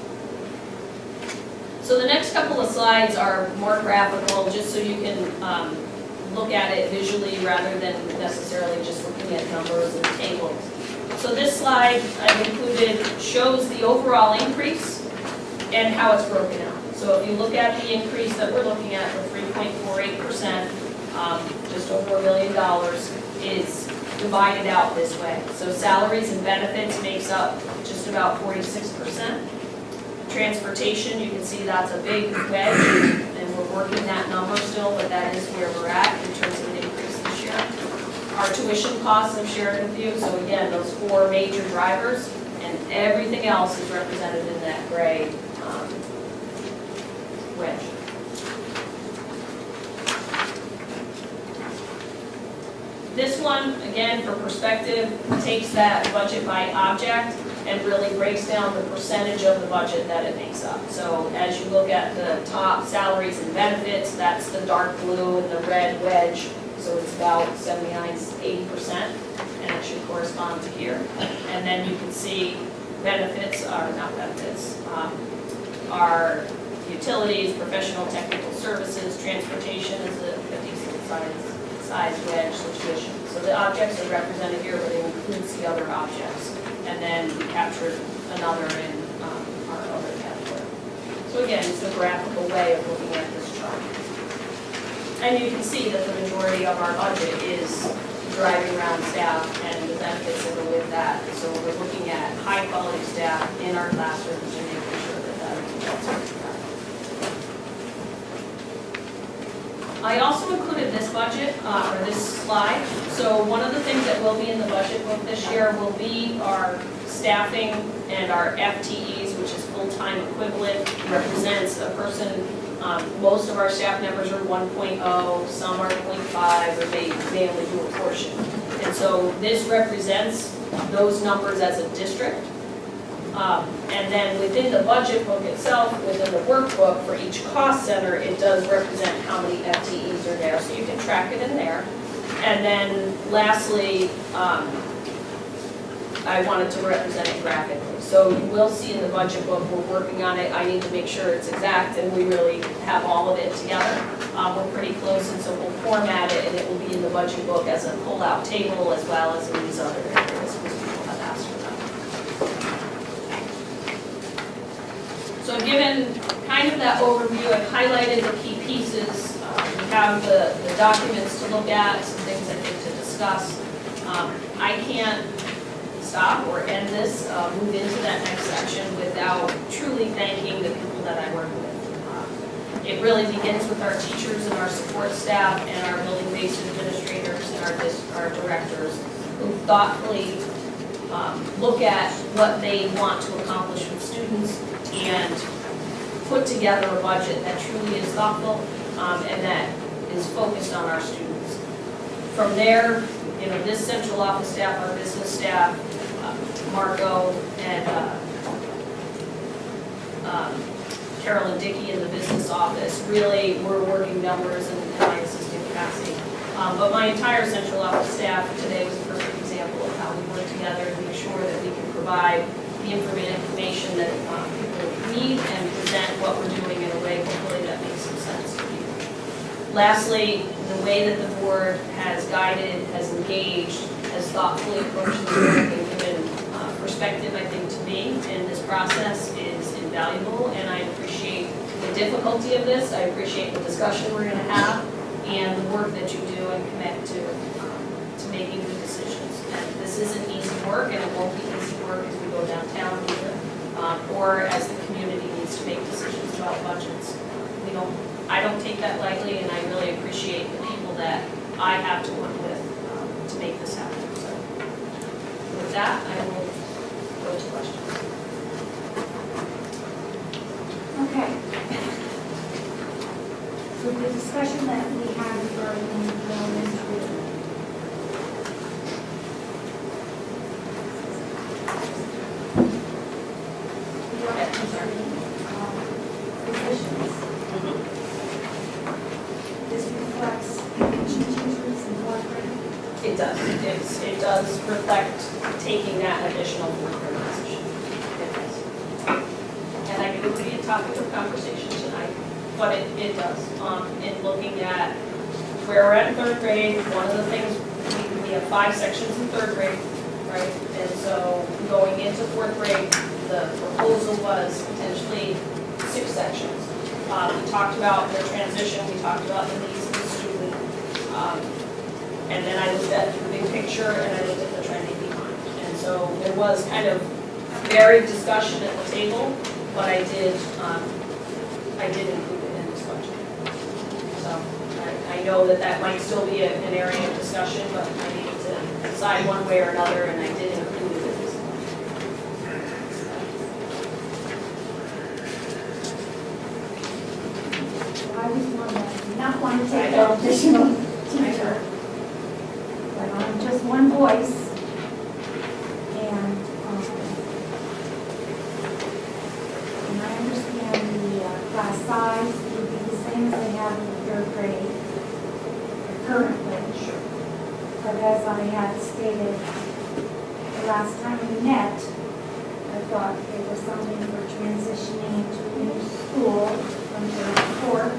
So the next couple of slides are more graphical, just so you can look at it visually rather than necessarily just looking at numbers and tables. So this slide I've included shows the overall increase and how it's broken out. So if you look at the increase that we're looking at, the 3.48%, just over $1 million, is divided out this way. So salaries and benefits makes up just about 46%. Transportation, you can see that's a big wedge, and we're working that number still, but that is where we're at in terms of an increase this year. Our tuition costs I've shared with you, so again, those 4 major drivers, and everything else is represented in that gray wedge. This one, again, for perspective, takes that budget by object and really breaks down the percentage of the budget that it makes up. So as you look at the top, salaries and benefits, that's the dark blue and the red wedge. So it's about 79–80%, and it should correspond to here. And then you can see benefits are not benefits, are utilities, professional technical services, transportation is a decent size wedge, so tuition. So the objects are represented here, but it includes the other objects. And then we captured another in our other category. So again, it's a graphical way of looking at this chart. And you can see that the majority of our budget is driving around staff and the benefits that go with that. So we're looking at high quality staff in our classrooms and making sure that that's what we got. I also included this budget, or this slide. So one of the things that will be in the budget book this year will be our staffing and our FTEs, which is full-time equivalent, represents a person. Most of our staff members are 1.0, some are 0.5, or they only do a portion. And so this represents those numbers as a district. And then within the budget book itself, within the workbook for each cost center, it does represent how many FTEs are there. So you can track it in there. And then lastly, I wanted to represent it graphically. So you will see in the budget book, we're working on it. I need to make sure it's exact and we really have all of it together. We're pretty close, and so we'll format it and it will be in the budget book as a pull-out table as well as in these other areas because people have asked for that. So given kind of that overview, I've highlighted the key pieces. We have the documents to look at, some things I think to discuss. I can't stop or end this, move into that next section without truly thanking the people that I work with. It really begins with our teachers and our support staff and our building-based administrators and our directors who thoughtfully look at what they want to accomplish with students and put together a budget that truly is thoughtful and that is focused on our students. From there, you know, this central office staff, our business staff, Marco and Carolyn Dickey in the business office, really we're working numbers in my assistant capacity. But my entire central office staff today was a perfect example of how we work together to make sure that we can provide the information that people need and present what we're doing in a way hopefully that makes some sense to people. Lastly, the way that the board has guided, has engaged, has thoughtfully approached this work and given perspective, I think, to me in this process is invaluable, and I appreciate the difficulty of this. I appreciate the discussion we're going to have and the work that you do and commit to making good decisions. And this isn't easy work, and it won't be easy work as we go downtown either, or as the community needs to make decisions about budgets. I don't take that lightly, and I really appreciate the people that I have to work with to make this happen. So with that, I will go to questions. Okay. So the discussion that we had regarding enrollment positions. This reflects teaching teachers and fourth grade. It does. It does reflect taking that additional fourth grade position. It does. And I think it would be a topic of conversation tonight, but it does. In looking at where we're at in third grade, one of the things, we have 5 sections in third grade, right? And so going into fourth grade, the proposal was potentially 6 sections. We talked about the transition, we talked about the needs of the student, and then I looked at the big picture and I looked at the trending behind. And so there was kind of varied discussion at the table, but I did include it in this budget. So I know that might still be an area of discussion, but I needed to decide one way or another, and I did include it in this budget. I was one that did not want to take an additional teacher. But I'm just one voice. And I understand the class size would be the same as they have in the third grade currently. Sure. But as I had stated the last time we met, I thought it was something for transitioning into a new school from third to fourth.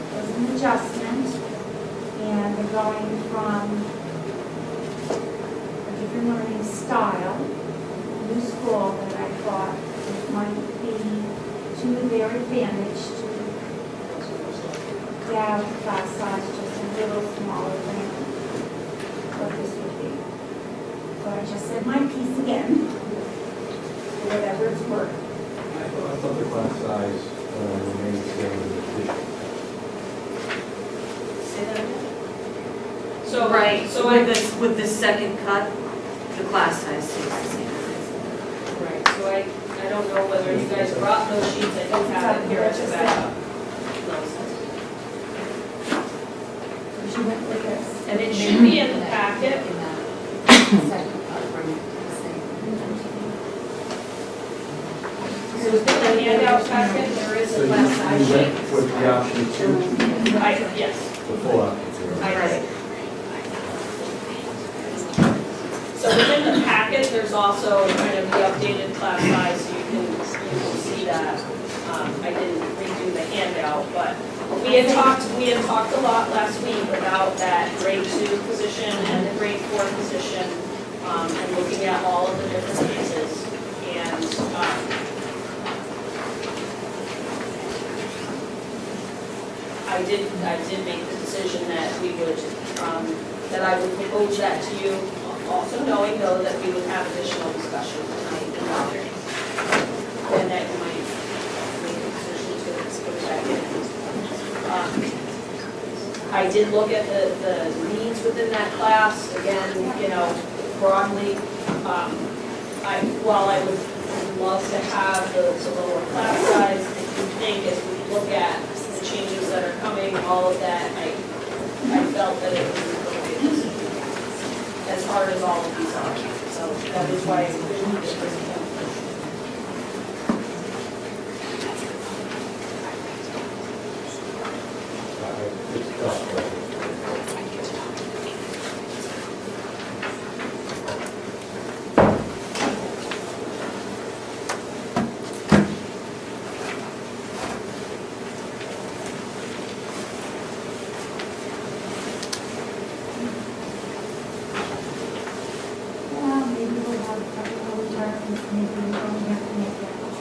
It was an adjustment, and they're going from a different learning style, a new school that I thought it might be to their advantage to have the class size just a little smaller than what this would be. So I just said my piece again, whatever it's worth. I thought the class size remained the same in the district. Say that again? So, Right, so with the second cut, the class size stays the same. right, so I don't know whether you guys brought those sheets, I don't have it here to back up. She went with this. And it should be in the packet. So within the handout packet, there is So a you class size went sheet. with the option 2, Yes, the full option 2. I did. So within the packet, packet, there's also kind of the updated class size, so you can see that. I didn't redo the handout, but we had talked a lot last week about that grade 2 position and the grade 4 position, and looking at all of the different pieces. And I did make the decision that we would, that I would propose that to you, also knowing though that we would have additional discussion tonight, and that you might make a decision to put it back in. I did look at the needs within that class, again, broadly. While I would love to have the lower class size, I do think as we look at the changes that are coming, all of that, I felt that it was an appropriate decision, as hard as all of these are. So that is why I envisioned this as a It's tough, right? Well, maybe we'll have a couple of retirements, maybe we don't have to make that much.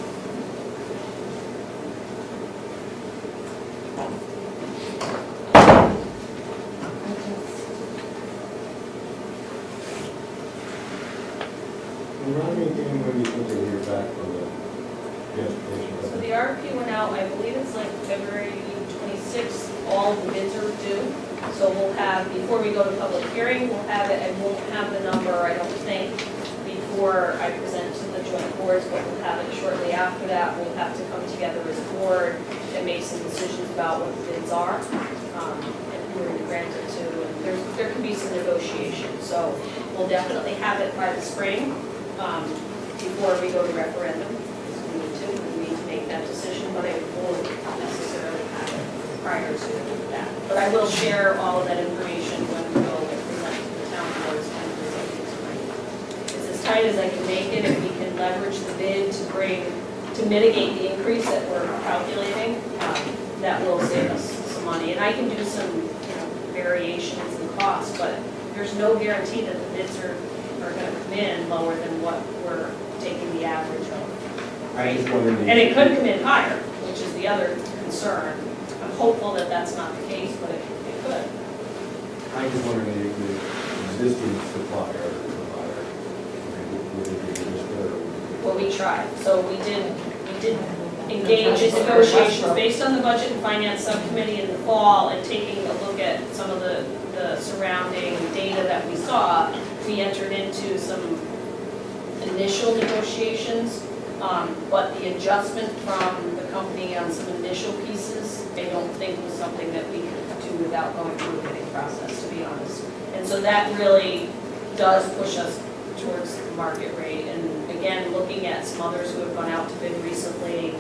I just, And remind me again when you think you'll hear back from the education. So the RFP went out, I believe it's like February 26th, all the bids are due. So we'll have, before we go to public hearing, we'll have it, and won't have the number, I don't think, before I present to the joint boards, but we'll have it shortly after that. We'll have to come together as a board and make some decisions about what the bids are, and who we're going to grant it to, and there can be some negotiation. So we'll definitely have it by the spring, before we go to referendum, because we need to make that decision, but I won't necessarily have it prior to that. But I will share all of that information when we go and present to the town boards and present it tonight. It's as tight as I can make it. If we can leverage the bid to mitigate the increase that we're calculating, that will save us some money. And I can do some, variations in costs, but there's no guarantee that the bids are going to come in lower than what we're taking the average of. I just wondering. And it could come in higher, which is the other concern. I'm hopeful that that's not the case, but it could. I'm just wondering if the existing supplier or provider, would it be just better? Well, we tried. So we did engage in negotiations based on the Budget and Finance Subcommittee in the fall, and taking a look at some of the surrounding data that we saw. We entered into some initial negotiations, but the adjustment from the company on some initial pieces, I don't think was something that we could do without going through a bidding process, to be honest. And so that really does push us towards the market rate. And again, looking at some others who have gone out to bid recently,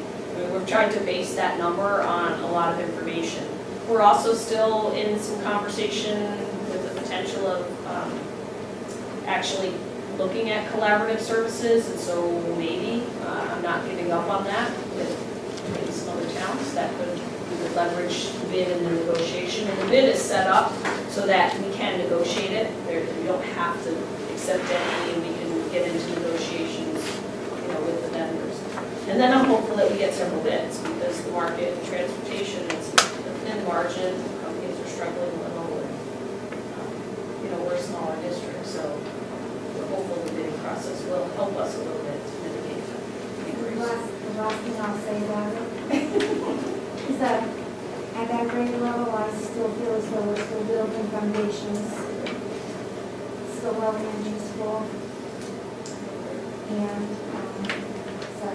we're trying to base that number on a lot of information. We're also still in some conversation with the potential of actually looking at collaborative services, and so maybe, I'm not giving up on that with maybe some other towns that we could leverage the bid in the negotiation. And the bid is set up so that we can negotiate it. We don't have to accept any, and we can get into negotiations, with the vendors. And then I'm hopeful that we get several bids, because the market and transportation is a thin margin, companies are struggling a little, and, we're a smaller district, so we're hopeful the bidding process will help us a little bit to mitigate that the increase. last thing I'll say about it is that at that grade level, I still feel as though we're still building foundations, still elementary school. And, so,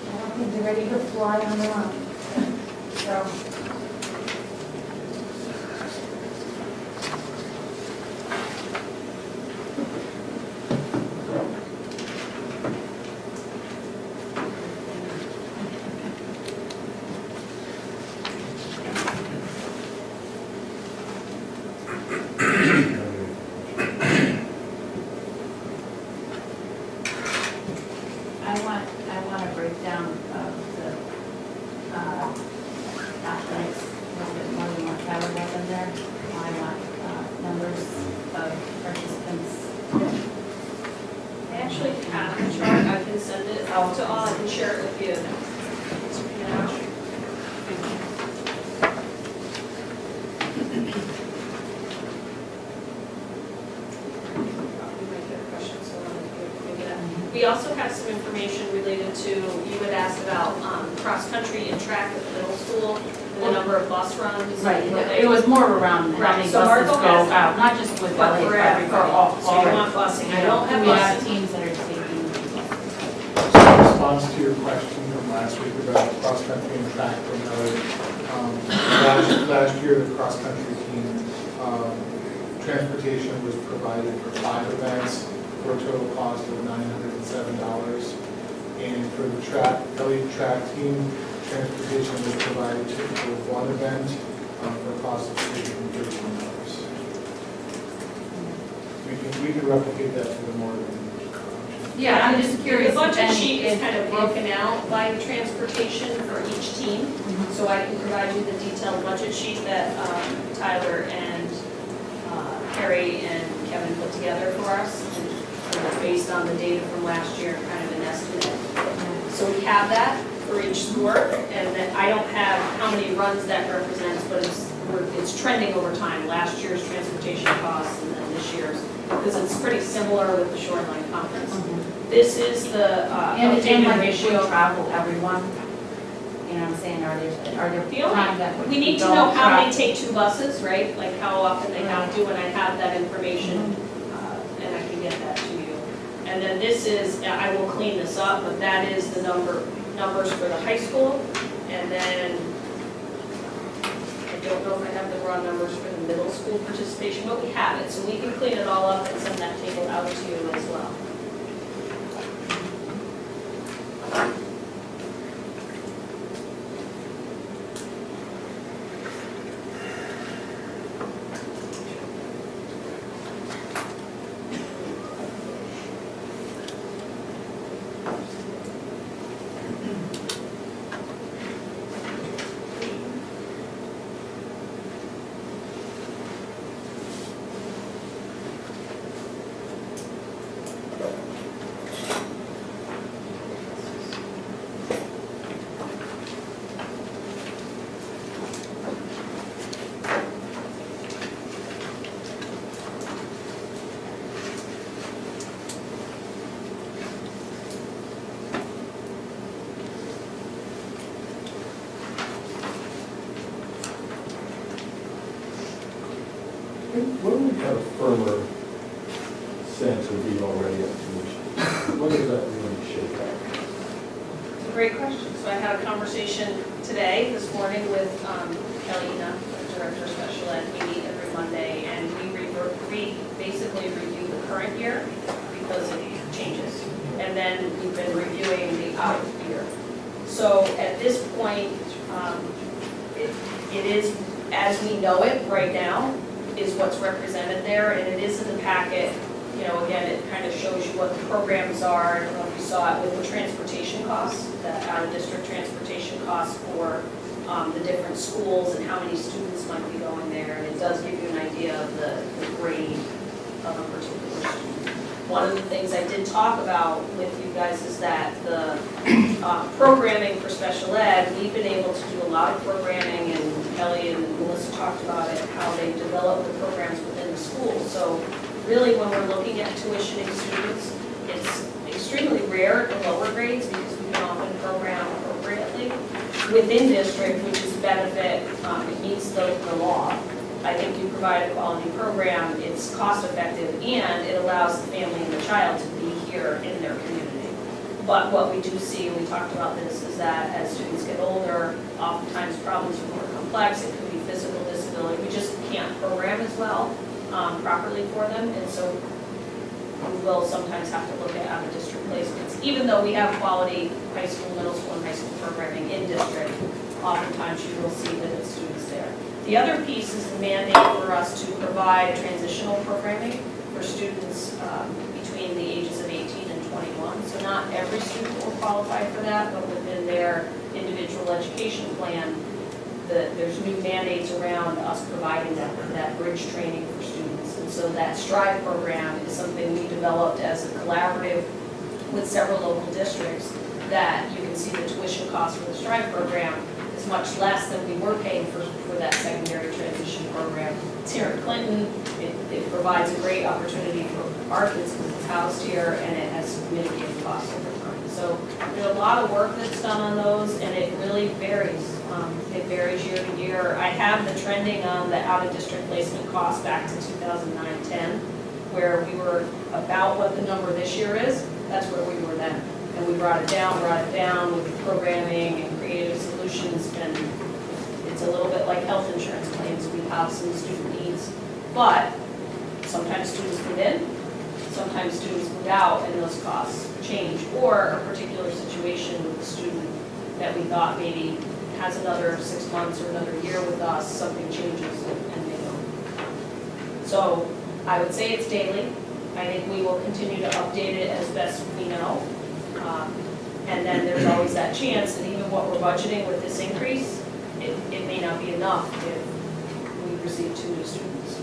I don't think they're ready to fly on their own. So, have the chart, I can send it out to all, I can share it with you. Yeah. We also have some information related to, you had asked about cross-country and track at the middle school, and the number of bus runs. Right, and what it was more around how Right, many so buses Marco go has that. out, not just with But LA, for for everybody. everybody. So you want busing, I don't have We have busing. teams that are taking. So in response to your question from last week about cross-country and track from Miller, last year, the cross-country team, transportation was provided for 5 events for a total cost of $907. And for the elite track team, transportation was provided for 1 event for a cost of $313. We can replicate that for the more than. Yeah, I'm just curious. The budget and sheet is if- kind of if- broken out by transportation for each team. So I can provide you the detailed budget sheet that Tyler and Carrie and Kevin put together for us, and based on the data from last year, kind of an estimate. So we have that for each sport, and then I don't have how many runs that represents, but it's trending over time. Last year's transportation costs and then this year's, because it's pretty similar with the Shoreline Conference. This is the And updated like ratio. we travel everyone, you know what I'm saying, are there The only- times that We need to don't know how travel? they take 2 buses, right? Like how often they have to, and I have that information, and I can get that to you. And then this is, I will clean this up, but that is the numbers for the high school. And then, I don't know if I have the raw numbers for the middle school participation, but we have it. So we can clean it all up and send that table out to you as well. When we have a firmer sense of being already at tuition, when does that really shake out? It's a great question. So I had a conversation today, this morning, with Kelly, the Director of Special Ed. We meet every Monday, and we basically review the current year because it changes. And then we've been reviewing the out year. So at this point, it is, as we know it right now, is what's represented there, and it is in the packet. You know, again, it kind of shows you what the programs are. I don't know if you saw it with the transportation costs, the out-of-district transportation costs for the different schools and how many students might be going there, and it does give you an idea of the grade of a particular student. One of the things I did talk about with you guys is that the programming for special ed, we've been able to do a lot of programming, and Kelly and Melissa talked about it, how they develop the programs within the school. So really, when we're looking at tuitioning students, it's extremely rare in lower grades because we can often program appropriately. Within district, which is a benefit, it meets the law. I think you provide a quality program, it's cost effective, and it allows the family and the child to be here in their community. But what we do see, and we talked about this, is that as students get older, oftentimes problems are more complex. It could be physical disability. We just can't program as well properly for them, and so we will sometimes have to look at out-of-district placements. Even though we have quality high school, middle school, and high school programming in district, oftentimes you will see that it's students there. The other piece is the mandate for us to provide transitional programming for students between the ages of 18 and 21. So not every student will qualify for that, but within their individual education plan, there's new mandates around us providing that bridge training for students. And so that STRIVE program is something we developed as a collaborative with several local districts, that you can see the tuition cost for the Strive program is much less than we were paying for that secondary transition program. It's here in Clinton, it provides a great opportunity for our kids because it's housed here, and it has mitigated costs over time. So there's a lot of work that's done on those, and it really varies. It varies year to year. I have the trending on the out-of-district placement costs back to 2009-10, where we were about what the number this year is. That's where we were then. And we brought it down with programming and creative solutions, and it's a little bit like health insurance claims. We have some student needs, but sometimes students move in, sometimes students move out, and those costs change. Or a particular situation with a student that we thought maybe has another 6 months or another year with us, something changes and they don't. So I would say it's daily. I think we will continue to update it as best we know. And then there's always that chance that even what we're budgeting with this increase, it may not be enough if we receive 2 new students.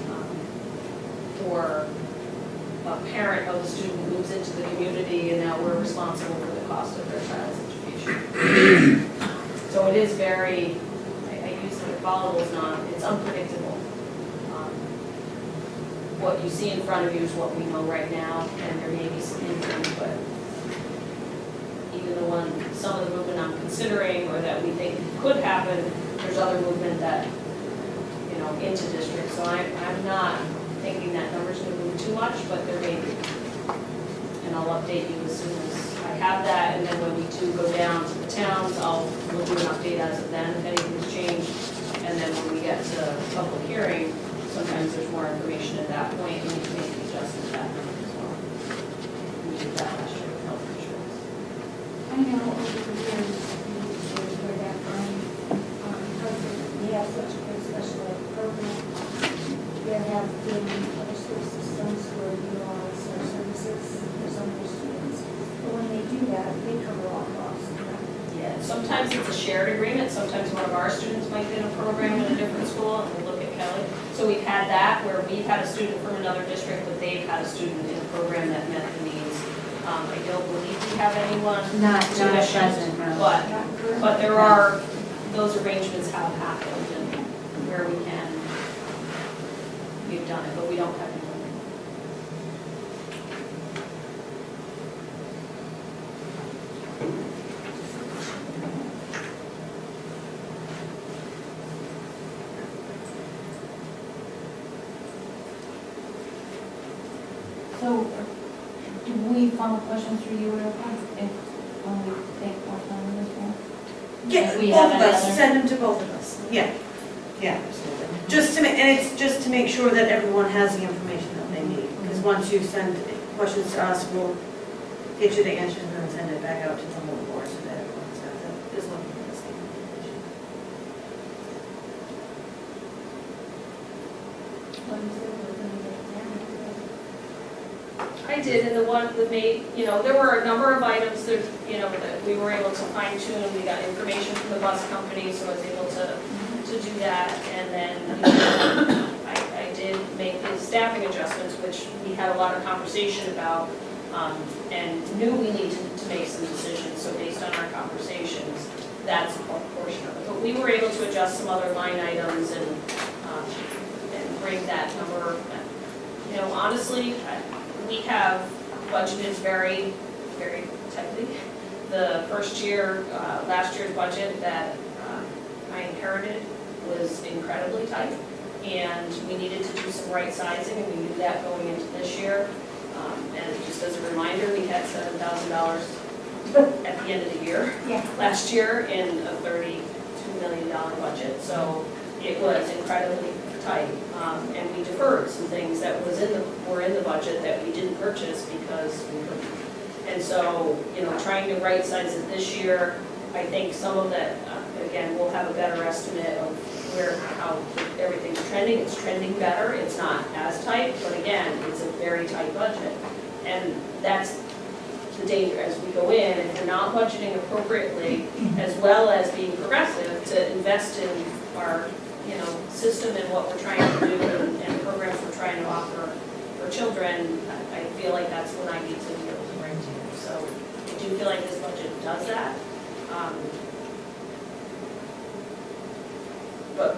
Or a parent of a student moves into the community and now we're responsible for the cost of their child's education. So it is very, I use the word volatile, it's unpredictable. What you see in front of you is what we know right now, and there may be some interim, but even some of the movement I'm considering or that we think could happen, there's other movement that, into districts. So I'm not thinking that number's gonna move too much, but there may be. And I'll update you as soon as I have that, and then when we do go down to the towns, we'll do an update as of then if anything's changed. And then when we get to public hearing, sometimes there's more information at that point, and we can make adjustments to that number as well. We did that last year with health insurance. I know over the years, where that from, because we have such a good special ed program, there have been other school systems where we utilize our services for some of their students. But when they do that, they cover all costs, correct? Yeah, sometimes it's a shared agreement, sometimes one of our students might be in a program in a different school, and we look at Kelly. So we've had that, where we've had a student from another district, but they've had a student in a program that met the needs. I don't believe we have anyone Not tuition, present, no. but Not current? But there are, those arrangements have happened, and where we can, we've done it, but we don't have anyone. So, do we follow questions through you real quick, if, when we take more time on this one? Yeah, If we both have of us, another- send them to both of us. Yeah, absolutely. Just to make, and it's just to make sure that everyone has the information that they need. Because once you send questions to us, we'll get you the answers and then send it back out to the whole board so that everyone's got is looking for the same information. When you said we're gonna get it down, I did, and the one that made, there were a number of items that, that we were able to fine tune. We got information from the bus company, so I was able to do that. And then, I did make the staffing adjustments, which we had a lot of conversation about, and knew we needed to make some decisions. So based on our conversations, that's a portion of it. But we were able to adjust some other line items and bring that number, honestly, we have budgeted very, very tightly. The first year, last year's budget that I inherited was incredibly tight, and we needed to do some right sizing, and we knew that going into this year. And just as a reminder, we had $7,000 at the end of the year Yeah. last year in a $32 million budget, so it was incredibly tight. And we deferred some things that were in the budget that we didn't purchase because we couldn't. And so, trying to right size it this year, I think some of that, again, we'll have a better estimate of how everything's trending. It's trending better, it's not as tight, but again, it's a very tight budget. And that's the danger as we go in, if we're not budgeting appropriately, as well as being progressive to invest in our, system and what we're trying to do and programs we're trying to offer for for children, I feel like that's when I need to be able to bring to you. So I do feel like this budget does that. But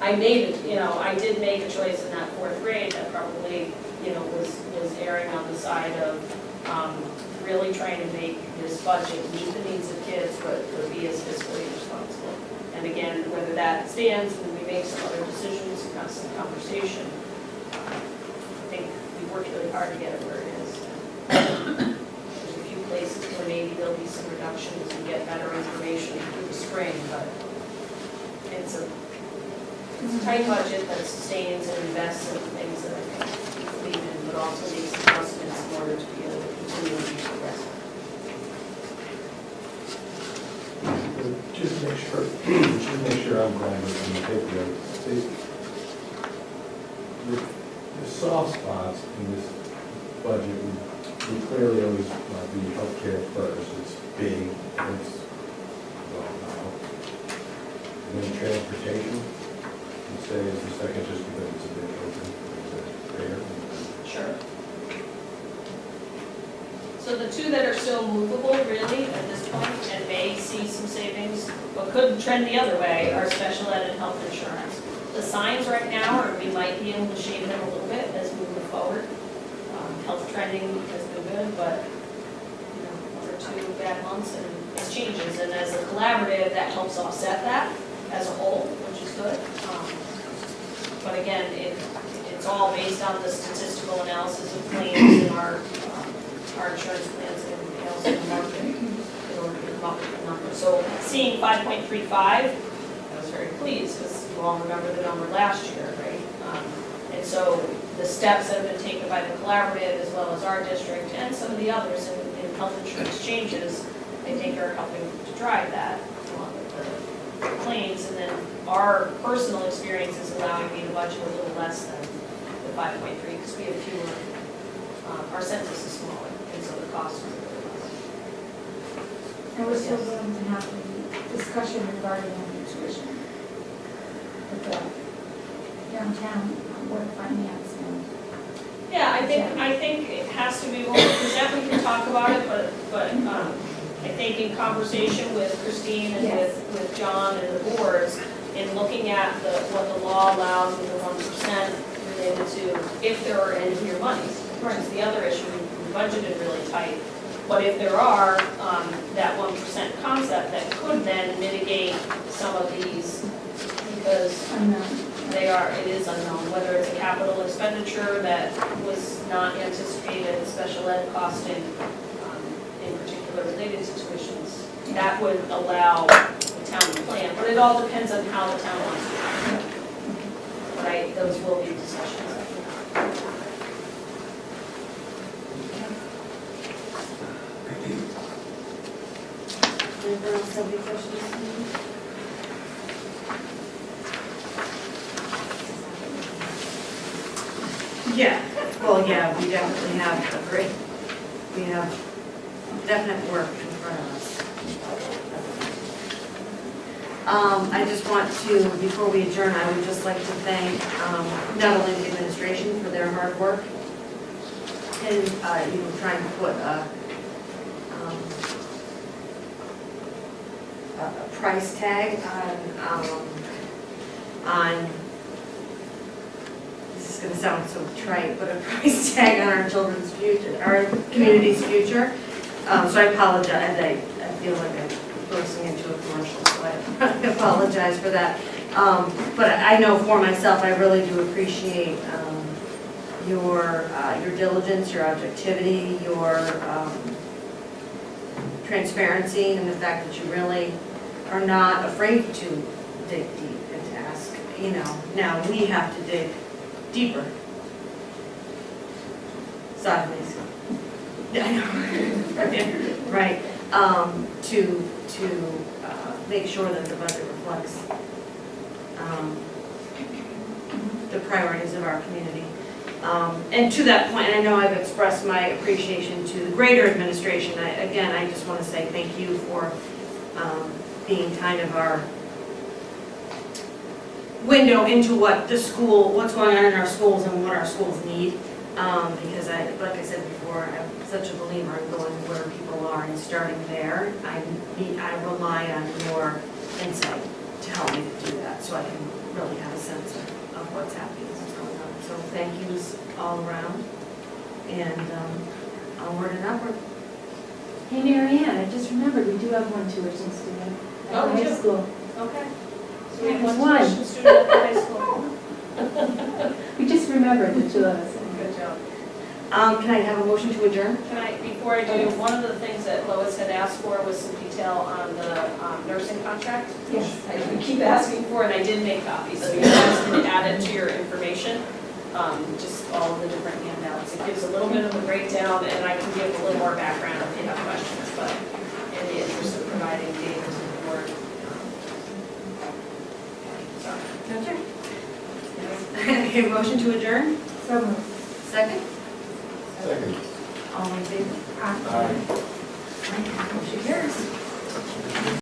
I made it, I did make a choice in that 4th grade that probably, was erring on the side of really trying to make this budget meet the needs of kids, but be as fiscally responsible. And again, whether that stands and we make some other decisions and have some conversation, I think we worked really hard to get it where it is. There's a few places where maybe there'll be some reductions and get better information through the spring, but it's a tight budget that sustains and invests in things that I think we believe in, but also makes adjustments in order to be able to continue to be progressive. Just to make sure I'm going with the takeaway. The soft spots in this budget would clearly always be healthcare first. It's big, it's well now. And then transportation, you say is the second just because it's a bit open, it's there. Sure. So the two that are still movable really at this point and may see some savings, but could trend the other way, are special ed and health insurance. The signs right now are we might be able to shave them a little bit as we move forward. Health trending has been good, but 1 or 2 bad months and it changes. And as a collaborative, that helps offset that as a whole, which is good. But again, it's all based on the statistical analysis of claims in our insurance plans and everything else in the market in order to come up with a number. So seeing 5.35, I was very pleased because you all remember the number last year, right? And so the steps that have been taken by the collaborative as well as our district and some of the others in health insurance changes, I think are helping to drive that along with the claims. And then our personal experience is allowing me to budget a little less than the 5.3 because we have fewer, our census is smaller, and so the cost is a little less. And we're still going to have a discussion regarding the tuition with the downtown board of finance and. Yeah, I think it has to be, well, we can talk about it, but I think in conversation with Christine and Yes. with John and the boards, in looking at what the law allows with the 1% related to if there are end-of-year monies, which is the other issue, we budgeted really tight. But if there are, that 1% concept that could then mitigate some of these, because it is unknown, whether it's a capital expenditure that was not anticipated, special ed costing, in particular related to tuitions, that would allow the town to plan, but it all depends on how the town wants to plan. Right, those will be discussions. Anyone else have any questions? Yeah, well, yeah, we definitely have we have definite work in front of us. I just want to, before we adjourn, I would just like to thank not only the administration for their hard work in trying to put a price tag on this is going to sound so trite, but a price tag on our children's future, our community's future. So I apologize. I feel like I'm bursting into a commercial, so I apologize for that. But I know for myself, I really do appreciate your diligence, your objectivity, your transparency, and the fact that you really are not afraid to dig deep and to ask, now we have to dig deeper. Sideways. I know. Right. To make sure that the budget reflects the priorities of our community. And to that point, I know I've expressed my appreciation to the greater administration. I just want to say thank you for being kind of our window into what's going on in our schools and what our schools need. because like I said before, I'm such a believer in going where people are and starting there. I rely on your insight to help me to do that, so I can really have a sense of what's happening, what's going on. So thank yous all around, and onward and upward. Hey, Mary Ann, I just remembered, we do have one tuition student at Oh, the we high do? school. Okay. So we have There's one one. tuition student at the high school. We just remembered the two of us. Good job. Can I have a motion to adjourn? Can I, before I do, one of the things that Lois had asked for was some detail on the nursing contract. Yes. I keep asking for, and I did make copies, so you guys can add it to your information, just all of the different handouts. It gives a little bit of a breakdown, and I can give a little more background if you have questions, but in the interest of providing data to the board. Sorry. Okay. Okay, motion to adjourn? So moved. Second? Second. All in favor? Aye. Aye.